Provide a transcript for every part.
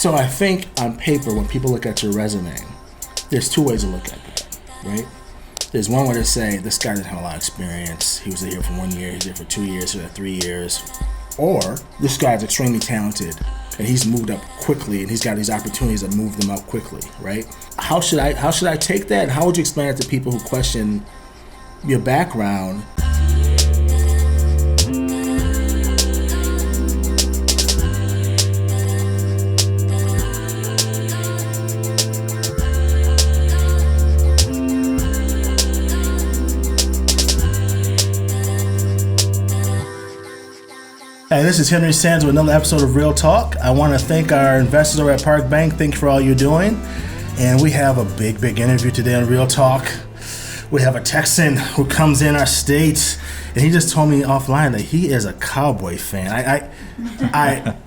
So I think on paper, when people look at your resume, there's two ways to look at that, right? There's one where they say, this guy didn't have a lot of experience. He was here for 1 year, he's here for 2 years, he's here for 3 years. Or this guy's extremely talented and he's moved up quickly and he's got these opportunities that move them up quickly, right? How should I take that? And how would you explain it to people who question your background? Hey, this is Henry Sands with another episode of Real Talk. I want to thank our investors over at Park Bank. Thank you for all you're doing. And we have a big interview today on Real Talk. We have a Texan who comes in our state, and he just told me offline that he is a Cowboy fan. I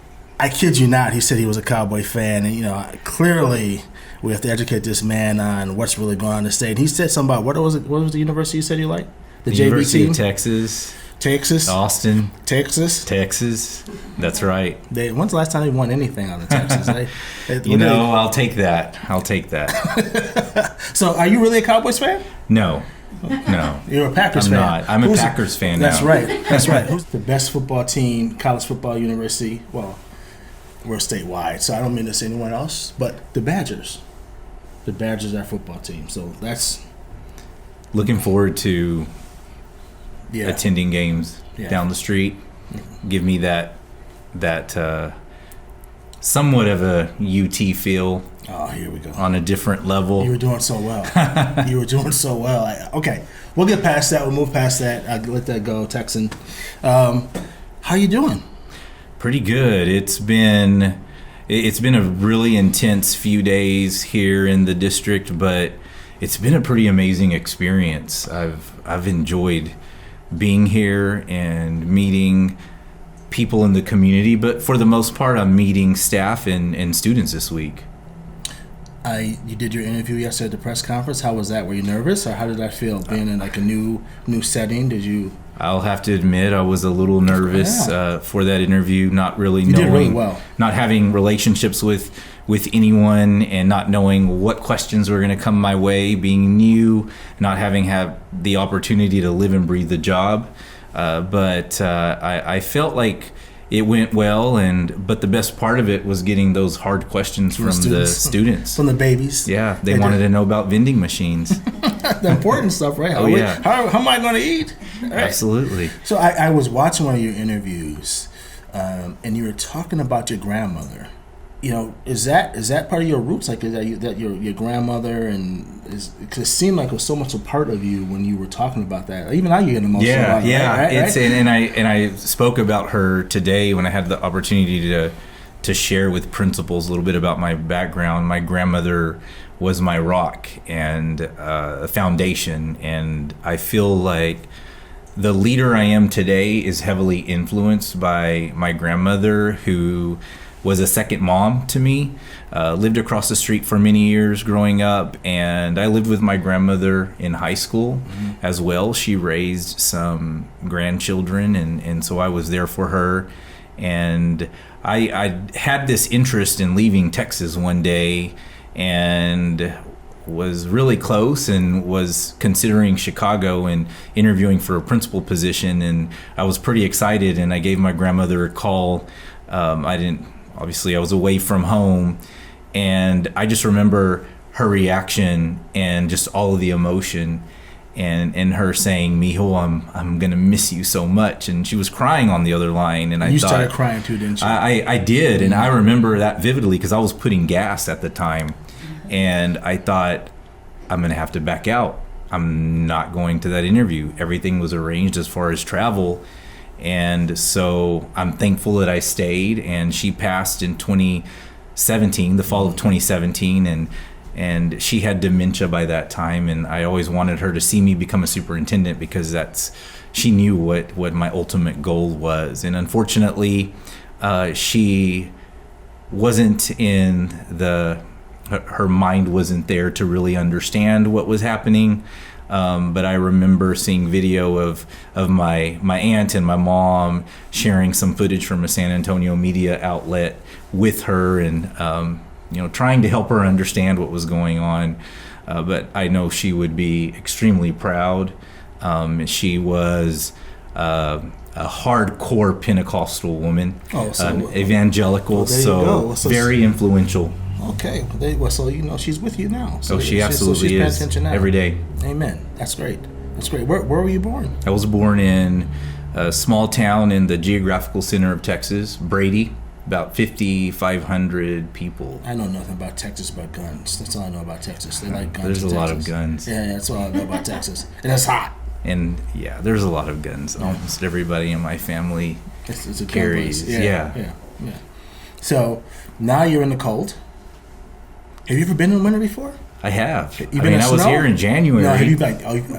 kid you not. He said he was a Cowboy fan, and clearly we have to educate this man on what's really going on in the state. And he said something about what was the university you said you liked? The University JV team? of Texas. Texas, Austin, Texas. That's right. When's the last time they won anything out of Texas? I'll take that. So, are you really a Cowboys fan? No. You're a Packers fan. I'm not. I'm a Packers fan now. That's right. Who's the best football team, college football university? Well, we're statewide, so I don't mean to say anyone else, but the Badgers. The Badgers are our football team. So that's looking forward to. Yeah. Attending games down the street. Give me that somewhat of a UT feel. Oh, here we go. On a different level. You were doing so well. Okay, we'll get past that. We'll move past that. I'll let that go, Texan. How you doing? Pretty good. It's been a really intense few days here in the district, but it's been a pretty amazing experience. I've enjoyed being here and meeting people in the community, but for the most part, I'm meeting staff and students this week. You did your interview yesterday at the press conference. How was that? Were you nervous, or how did that feel, being in like a new setting? Did you? I'll have to admit I was a little nervous for that interview, not really knowing, did really well. Not having relationships with anyone and not knowing what questions were going to come my way, being new, not having had the opportunity to live and breathe the job. But I felt like it went well, but the best part of it was getting those hard questions from the students. From the babies. Yeah, they wanted to know about vending machines. The important stuff, right? Oh, yeah. How am I going to eat? Right. Absolutely. So I was watching one of your interviews, and you were talking about your grandmother. Is that part of your roots? Like, is that your grandmother, and because it seemed like it was so much a part of you when you were talking about that. Even now, you get emotional. Yeah. Right? It's and I spoke about her today when I had the opportunity to share with principals a little bit about my background. My grandmother was my rock and a foundation, and I feel like the leader I am today is heavily influenced by my grandmother, who was a second mom to me, lived across the street for many years growing up, and I lived with my grandmother in high school as well. She raised some grandchildren, and so I was there for her. And I had this interest in leaving Texas one day and was really close and was considering Chicago and interviewing for a principal position, and I was pretty excited, and I gave my grandmother a call. Obviously, I was away from home, and I just remember her reaction and just all of the emotion, and her saying, "Mijo, I'm gonna miss you so much," and she was crying on the other line, and you started crying too, didn't you? I did, and I remember that vividly because I was putting gas at the time, and I thought, I'm gonna have to back out. I'm not going to that interview. Everything was arranged as far as travel. And so I'm thankful that I stayed, and she passed in 2017, the fall of 2017, and she had dementia by that time, and I always wanted her to see me become a superintendent because she knew what my ultimate goal was. And unfortunately, she wasn't her mind wasn't there to really understand what was happening. But I remember seeing video of my aunt and my mom sharing some footage from a San Antonio media outlet with her, and trying to help her understand what was going on. But I know she would be extremely proud. She was a hardcore Pentecostal woman, evangelical, so very influential. Okay, so she's with you now. So she absolutely is every day. Amen. That's great. Where were you born? I was born in a small town in the geographical center of Texas, Brady. About 5,500 people. I know nothing about Texas but guns. That's all I know about Texas. They like guns. There's a lot of guns. Yeah, that's all I know about Texas. And it's hot. And yeah, there's a lot of guns. Yeah. Almost everybody in my family it's a carries. Yeah. So now you're in the cold. Have you ever been in winter before? I have. I was here in January. No, have you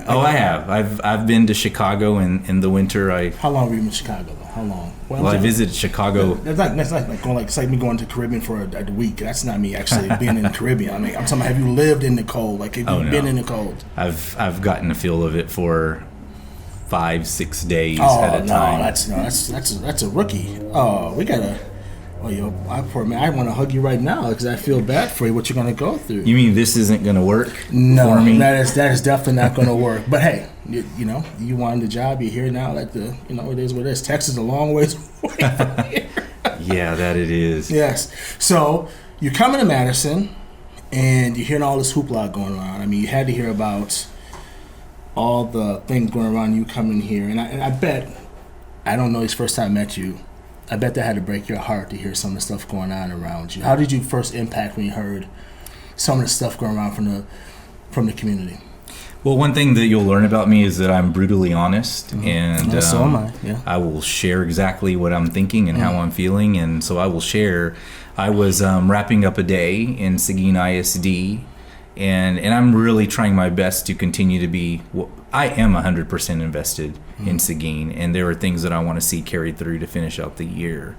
I have. I've been to Chicago in the winter. How long were you in Chicago though? How long? Well, I visited Chicago. That's like going it's like me going to the Caribbean for a week. That's not me actually being in the Caribbean. I mean, I'm talking about, have you lived in the cold? Like, have you been in the cold? I've gotten a feel of it for 5-6 days at a time. That's a rookie. We gotta. Poor man, I want to hug you right now because I feel bad for you. What you're going to go through? You mean this isn't going to work? No, for me? that is definitely not going to work. But hey, you wanted the job. You're here now. It is what it is. Texas is a long ways away from here. Yeah, that it is. Yes. So you're coming to Madison, and you're hearing all this hoopla going on. I mean, you had to hear about all the things going around. You coming here, and I bet, I don't know his first time I met you. I bet that had to break your heart to hear some of the stuff going on around you. How did you first impact when you heard some of the stuff going around from the community? Well, one thing that you'll learn about me is that I'm brutally honest, and so am I. Yeah. I will share exactly what I'm thinking and how I'm feeling, and so I will share. I was wrapping up a day in Seguin ISD, and I'm really trying my best to continue to be. I am 100% invested in Seguin, and there are things that I want to see carried through to finish out the year.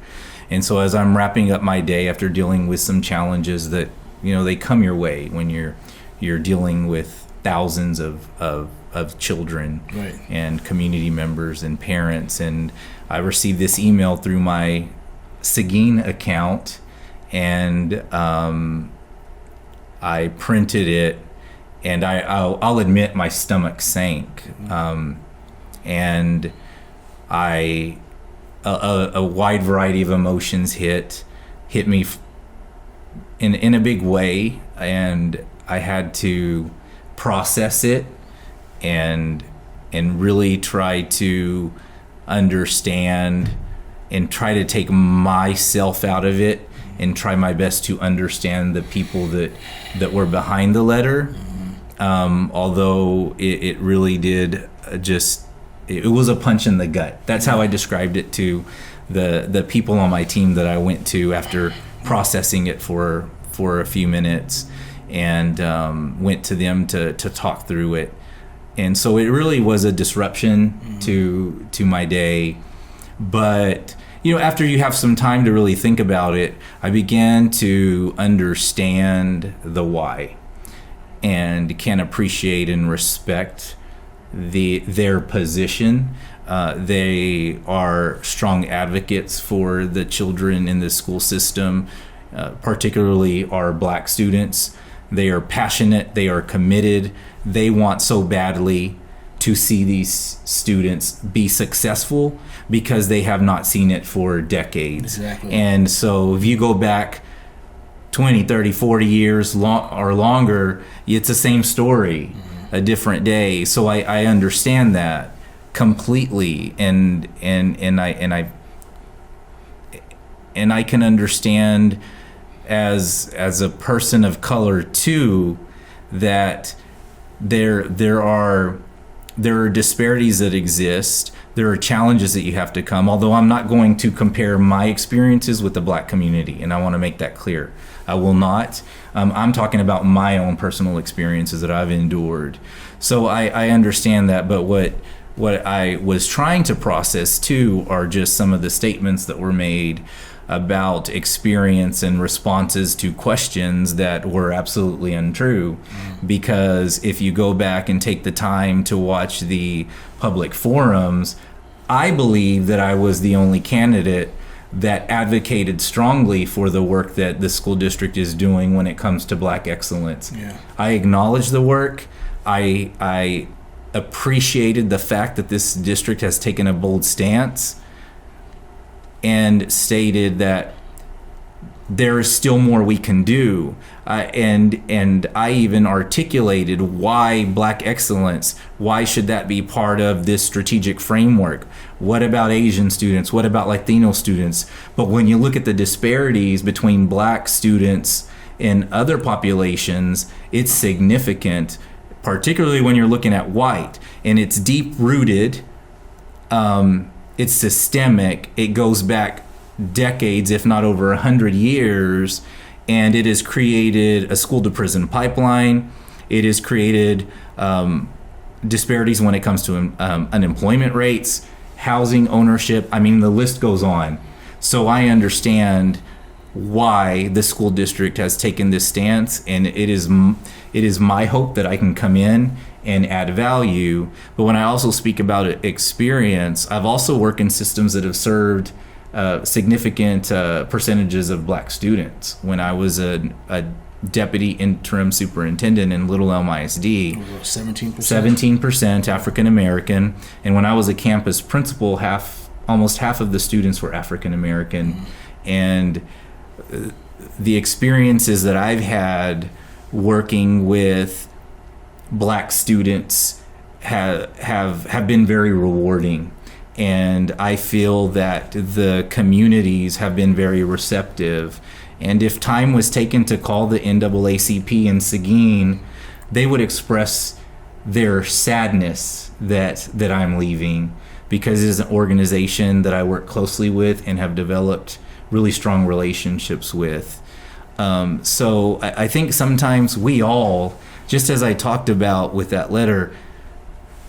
And so as I'm wrapping up my day after dealing with some challenges that they come your way when you're dealing with thousands of children, right, and community members and parents, and I received this email through my Seguin account, and I printed it. And I'll admit my stomach sank, and a wide variety of emotions hit me in a big way, and I had to process it and really try to understand and try to take myself out of it and try my best to understand the people that were behind the letter. Although it really did it was a punch in the gut. That's how I described it to the people on my team that I went to after processing it for a few minutes, and went to them to talk through it. And so it really was a disruption to my day. But after you have some time to really think about it, I began to understand the why, and can appreciate and respect their position. They are strong advocates for the children in the school system, particularly our Black students. They are passionate. They are committed. They want so badly to see these students be successful because they have not seen it for decades. Exactly. And so if you go back 20, 30, 40 years or longer, it's the same story, a different day. So I understand that completely, and I can understand as a person of color too that there are disparities that exist. There are challenges that you have to come, although I'm not going to compare my experiences with the Black community, and I want to make that clear. I will not. I'm talking about my own personal experiences that I've endured. So I understand that, but what I was trying to process too are just some of the statements that were made about experience and responses to questions that were absolutely untrue. Because if you go back and take the time to watch the public forums, I believe that I was the only candidate that advocated strongly for the work that the school district is doing when it comes to Black excellence. Yeah. I acknowledge the work. I appreciated the fact that this district has taken a bold stance and stated that there is still more we can do. And I even articulated why Black excellence, why should that be part of this strategic framework? What about Asian students? What about Latino students? But when you look at the disparities between Black students and other populations, it's significant, particularly when you're looking at white. And it's deep-rooted, it's systemic, it goes back decades, if not over 100 years, and it has created a school to prison pipeline. It has created disparities when it comes to unemployment rates, housing ownership. I mean, the list goes on. So I understand why the school district has taken this stance, and it is my hope that I can come in and add value. But when I also speak about experience, I've also worked in systems that have served significant percentages of Black students. When I was a deputy interim superintendent in Little Elm ISD, 17% African American, and when I was a campus principal, almost half of the students were African American. And the experiences that I've had working with Black students have been very rewarding. And I feel that the communities have been very receptive. And if time was taken to call the NAACP in Seguin, they would express their sadness that I'm leaving, because it is an organization that I work closely with and have developed really strong relationships with. So I think sometimes we all, just as I talked about with that letter,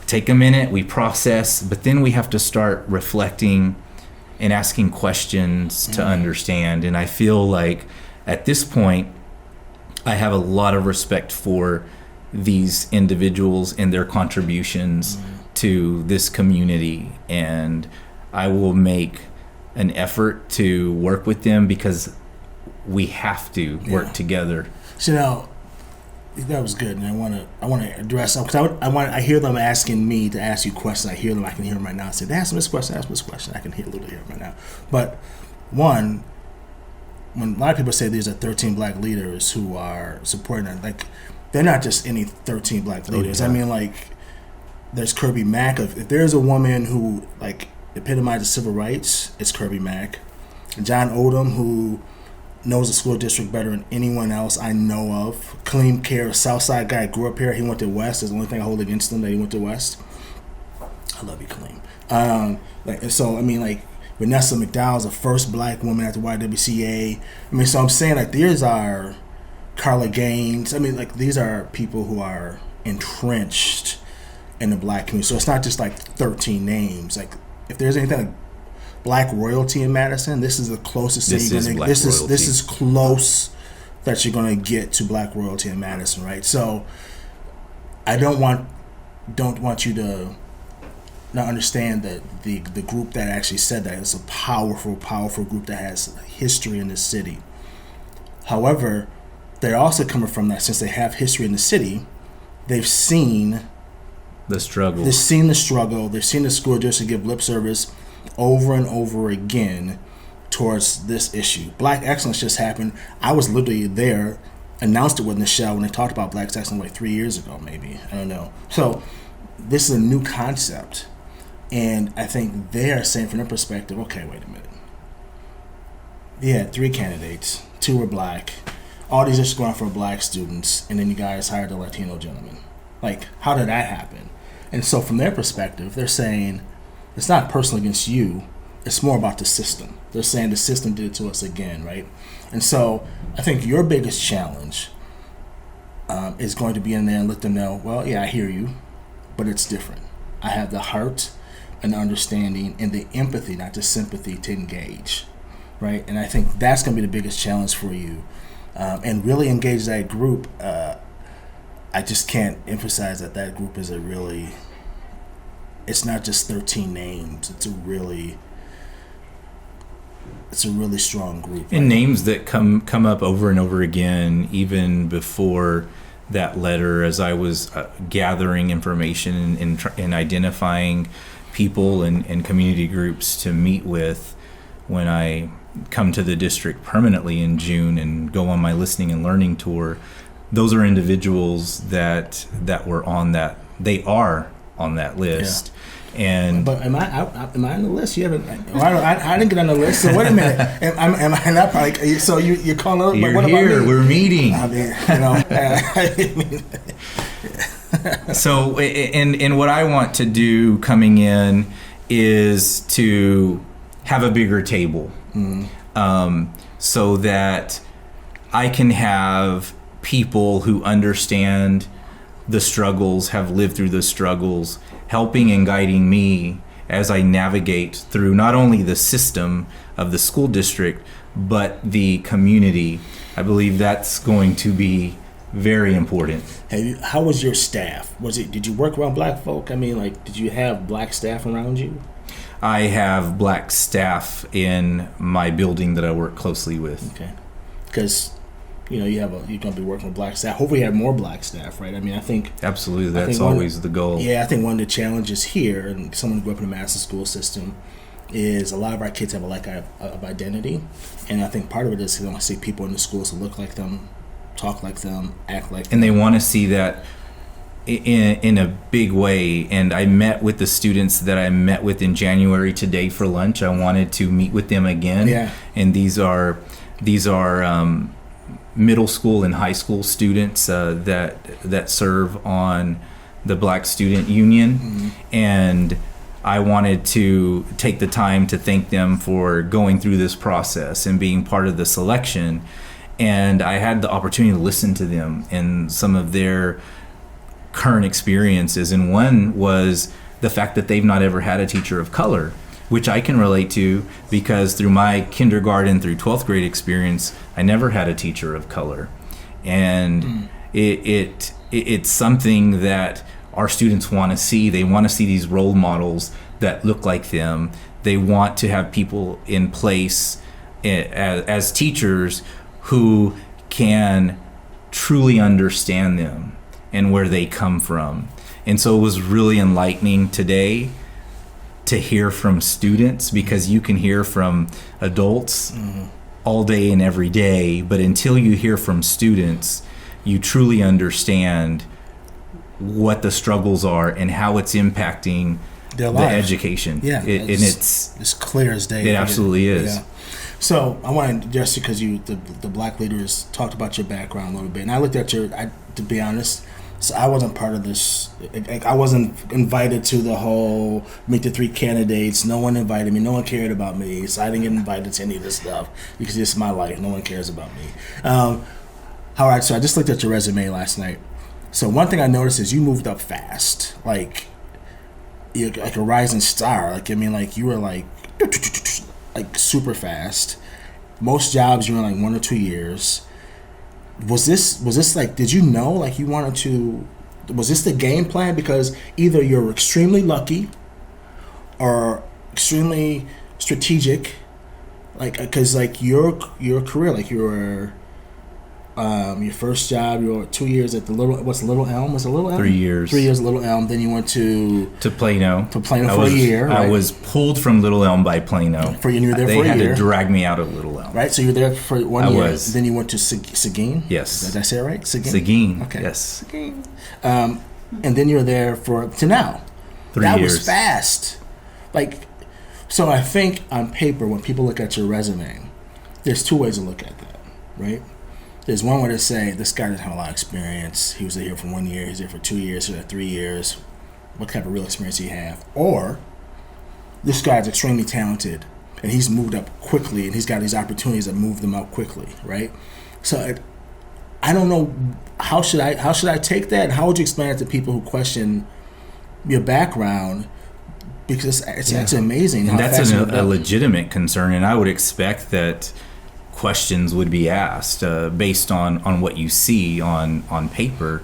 take a minute, we process, but then we have to start reflecting and asking questions to understand. And I feel like at this point, I have a lot of respect for these individuals and their contributions to this community. And I will make an effort to work with them, because we have to work together. So now, that was good, and I want to address them, because I hear them asking me to ask you questions. I can hear them right now. I say, ask them this question. I can hear a little bit right now. But one, when a lot of people say these are 13 Black leaders who are supporting it, like, they're not just any 13 Black leaders. I mean, like, there's Kirby Mack. If there's a woman who, like, epitomizes civil rights, it's Kirby Mack. John Odom, who knows the school district better than anyone else I know of. Kaleem Care, a Southside guy, grew up here. He went to West. That's the only thing I hold against him, that he went to West. I love you, Kaleem. Vanessa McDowell's the first Black woman at the YWCA. I mean, so I'm saying, like, these are Carla Gaines. I mean, like, these are people who are entrenched in the Black community. So it's not just like 13 names. Like, if there's anything like Black royalty in Madison, this is the closest thing you're gonna. This is close that you're gonna get to Black royalty in Madison, right? So I don't want you to not understand that the group that actually said that is a powerful group that has history in this city. However, they're also coming from that, since they have history in the city, they've seen the struggle. They've seen the school district give lip service over and over again towards this issue. Black excellence just happened. I was literally there, announced it with Nichelle when they talked about Black excellence like 3 years ago, maybe. I don't know. So this is a new concept. And I think they are saying from their perspective, okay, wait a minute. You had 3 candidates, 2 were Black. All these are going for Black students, and then you guys hired a Latino gentleman. Like, how did that happen? And so from their perspective, they're saying, it's not personal against you. It's more about the system. They're saying the system did it to us again, right? And so I think your biggest challenge is going to be in there and let them know, well, yeah, I hear you, but it's different. I have the heart and the understanding and the empathy, not just sympathy, to engage. right? And I think that's going to be the biggest challenge for you, and really engage that group. I just can't emphasize that group is it's not just 13 names. It's a really strong group. And names that come up over and over again, even before that letter, as I was gathering information and identifying people and community groups to meet with when I come to the district permanently in June and go on my listening and learning tour. Those are individuals that were on that. They are on that list. Yeah. And but am I on the list? You haven't. I didn't get on the list. So wait a minute. Am I not? Like, so you're calling up? You're what here. About me? We're meeting. I mean, So and what I want to do coming in is to have a bigger table, so that I can have people who understand the struggles, have lived through the struggles, helping and guiding me as I navigate through not only the system of the school district, but the community. I believe that's going to be very important. How was your staff? Did you work around black folk? I mean, like, did you have black staff around you? I have black staff in my building that I work closely with. Okay. Because you're going to be working with black staff. Hopefully you have more black staff, right? I mean, I think... Absolutely, that's always the goal. Yeah, I think one of the challenges here, and someone who grew up in a massive school system, is a lot of our kids have a lack of identity. And I think part of it is they don't see people in the schools who look like them, talk like them, act like them. And they want to see that in a big way. And I met with the students that I met with in January today for lunch. I wanted to meet with them again. Yeah. And these are middle school and high school students that serve on the Black Student Union. Mm-hmm. And I wanted to take the time to thank them for going through this process and being part of the selection. And I had the opportunity to listen to them and some of their current experiences. And one was the fact that they've not ever had a teacher of color, which I can relate to because through my kindergarten through 12th grade experience, I never had a teacher of color. And it's something that our students want to see. They want to see these role models that look like them. They want to have people in place as teachers who can truly understand them and where they come from. And so it was really enlightening today to hear from students, because you can hear from adults all day and every day, but until you hear from students, you truly understand what the struggles are and how it's impacting their the lives. Education. Yeah, and it's clear as day. It absolutely is. Yeah. So I want to just because the black leaders talked about your background a little bit, and I looked at to be honest. So I wasn't part of this. I wasn't invited to the whole meet the three candidates. No one invited me. No one cared about me. So I didn't get invited to any of this stuff because it's my life. No one cares about me. All right. So I just looked at your resume last night. So one thing I noticed is you moved up fast, like you're like a rising star. Like, I mean, like you were like super fast. Most jobs you're in like 1 or 2 years. Was this like, did you know, like you wanted to, was this the game plan? Because either you're extremely lucky or extremely strategic, like, because like your career, like your first job, you were 2 years at the Little Elm? Was it Little Elm? 3 years. 3 years at Little Elm. Then you went to Plano. For a year. Right? I was pulled from Little Elm by Plano. You were there for a year. They had to drag me out of Little Elm. Right, so you were there for 1 year. I was. Then you went to Seguin? Yes. Did I say it right? Seguin. Okay. Yes. Seguin. And then you were there to now. 3 years. That was fast. Like, so I think on paper, when people look at your resume, there's two ways to look at that, right? There's one way to say, this guy doesn't have a lot of experience. He was there for 1 year. He was there for 2 years. He was there 3 years. What type of real experience do you have? Or, this guy's extremely talented, and he's moved up quickly, and he's got these opportunities that move them up quickly, right? So, I don't know, how should I take that? And how would you explain it to people who question your background? Because it's actually amazing. And that's a legitimate concern, and I would expect that questions would be asked based on what you see on paper.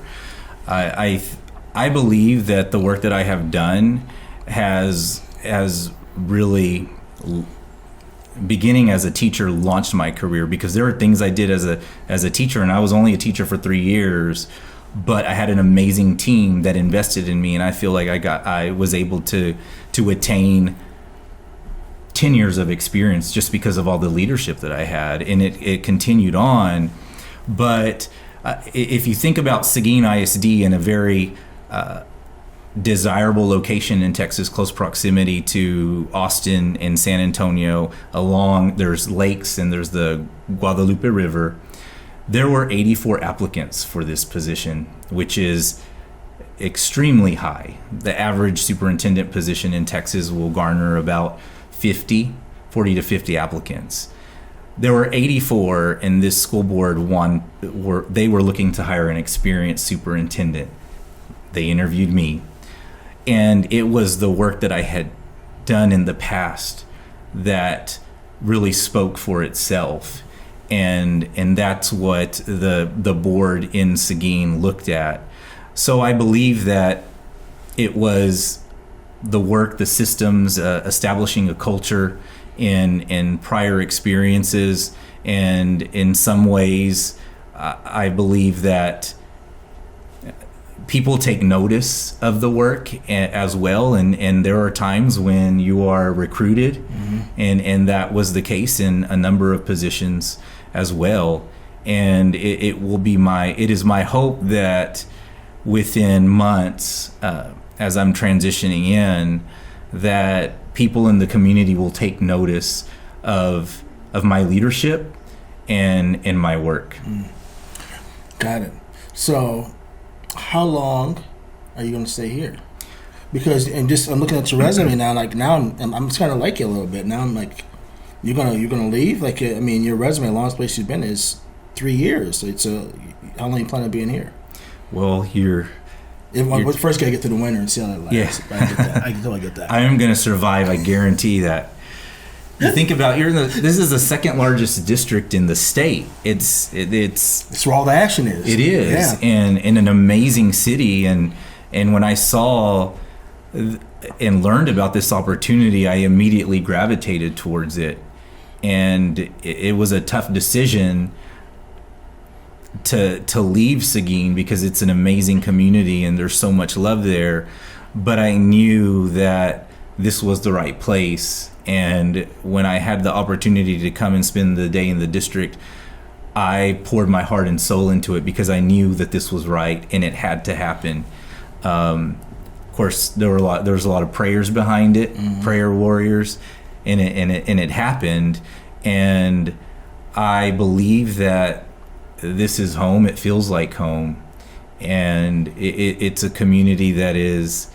I believe that the work that I have done has really, beginning as a teacher, launched my career, because there are things I did as a teacher, and I was only a teacher for 3 years, but I had an amazing team that invested in me, and I feel like I was able to attain 10 years of experience just because of all the leadership that I had, and it continued on. But if you think about Seguin ISD in a very desirable location in Texas, close proximity to Austin and San Antonio, there's lakes and there's the Guadalupe River, there were 84 applicants for this position, which is extremely high. The average superintendent position in Texas will garner about 40 to 50 applicants. There were 84, and this school board they were looking to hire an experienced superintendent. They interviewed me, and it was the work that I had done in the past that really spoke for itself, and that's what the board in Seguin looked at. So I believe that it was the work, the systems, establishing a culture in prior experiences, and in some ways I believe that people take notice of the work as well, and there are times when you are recruited, mm-hmm. and that was the case in a number of positions as well. And it is my hope that within months, as I'm transitioning in, that people in the community will take notice of my leadership and my work. Got it. So how long are you going to stay here? Because I'm looking at your resume now. Like now, I'm just kind of like you a little bit. Now I'm like, you're gonna leave. Like, I mean, your resume, the longest place you've been is 3 years. So how long you plan on being here? Well, first gotta get to the winter and see how that lasts. Yeah. I get that. I am gonna survive. I guarantee that. You think about this is the second largest district in the state. It's where all the action is. It is, yeah. And in an amazing city. And when I saw and learned about this opportunity, I immediately gravitated towards it. And it was a tough decision to leave Seguin, because it's an amazing community and there's so much love there. But I knew that this was the right place. And when I had the opportunity to come and spend the day in the district, I poured my heart and soul into it, because I knew that this was right and it had to happen. Of course, there was a lot of prayers behind it, mm-hmm. prayer warriors, and it happened. And I believe that this is home. It feels like home, and it's a community that is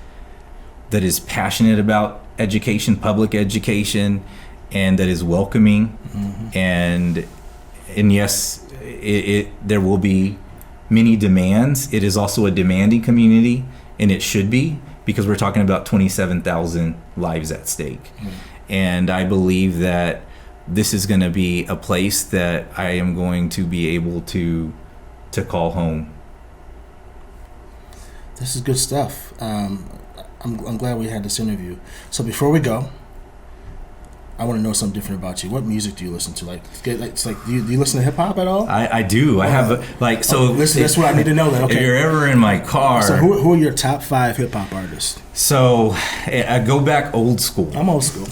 passionate about education, public education, and that is welcoming. Mm-hmm. And yes, there will be many demands. It is also a demanding community, and it should be, because we're talking about 27,000 lives at stake. Mm-hmm. And I believe that this is going to be a place that I am going to be able to call home. This is good stuff. I'm glad we had this interview. So before we go, I want to know something different about you. What music do you listen to? Do you listen to hip hop at all? I do. I have listen, that's what I need to know. Then, okay. If you're ever in my car, so who are your top 5 hip hop artists? So I go back old school. I'm old school.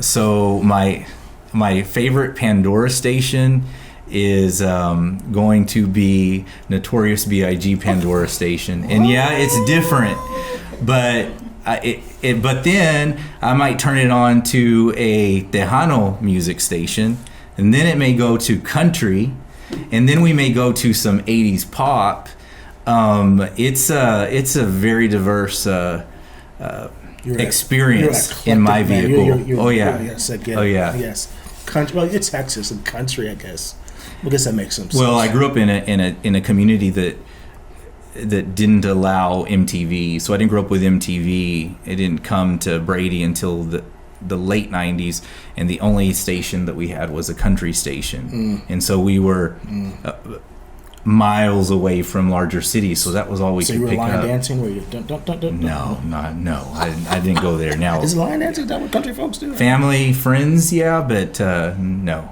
So my favorite Pandora station is going to be Notorious B.I.G. Pandora station, and yeah, it's different. But but then I might turn it on to a Tejano music station, and then it may go to country, and then we may go to some 80s pop. It's a very diverse experience in my vehicle. Oh yeah. Yes. Country. Well, it's Texas and country, I guess. I guess that makes sense. Well, I grew up in a community that didn't allow MTV. So I didn't grow up with MTV. It didn't come to Brady until the late 90s, and the only station that we had was a country station. And so we were miles away from larger cities, so that was all we could pick up. So you were line dancing where you dun, dun, dun, dun, No, I didn't go there. Now is line dancing that what country folks do? Family, friends, yeah, but no.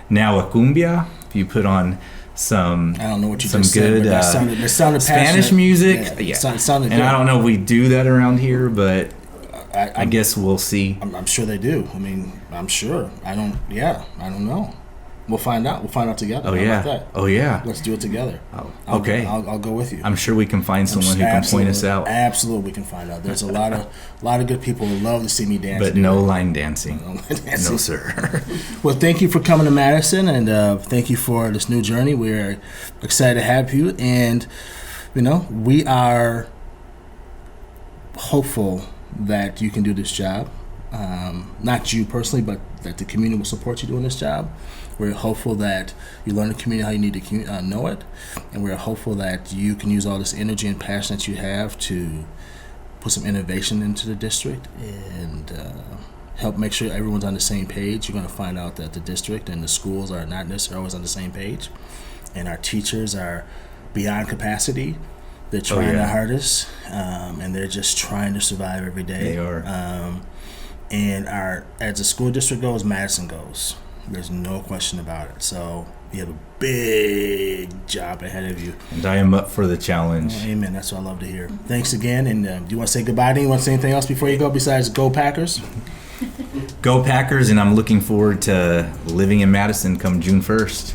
Now a cumbia, if you put on some, I don't know what you some just good said, but that sounded Spanish music, yeah. Sounded and good. I don't know if we do that around here, but I guess we'll see. I'm sure they do. I mean, I'm sure. I don't know. We'll find out. We'll find out together. Oh, yeah. How about that? Oh, yeah. Let's do it together. Oh, okay. I'll go with you. I'm sure we can find someone who can point us out. Absolutely, we can find out. There's a lot of good people who love to see me dance. But no line dancing. No, sir. Well, thank you for coming to Madison, and thank you for this new journey. We're excited to have you, and we are hopeful that you can do this job. Not you personally, but that the community will support you doing this job. We're hopeful that you learn the community how you need to know it, and we're hopeful that you can use all this energy and passion that you have to put some innovation into the district and help make sure everyone's on the same page. You're going to find out that the district and the schools are not necessarily always on the same page, and our teachers are beyond capacity. They're trying their hardest, and they're just trying to survive every day. They are. And as the school district goes, Madison goes. There's no question about it. So you have a big job ahead of you. And I am up for the challenge. Oh, amen. That's what I love to hear. Thanks again. And do you want to say goodbye? Do you want to say anything else before you go besides go Packers? Go Packers, and I'm looking forward to living in Madison come June 1st.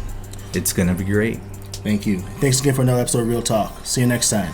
It's going to be great. Thank you. Thanks again for another episode of Real Talk. See you next time.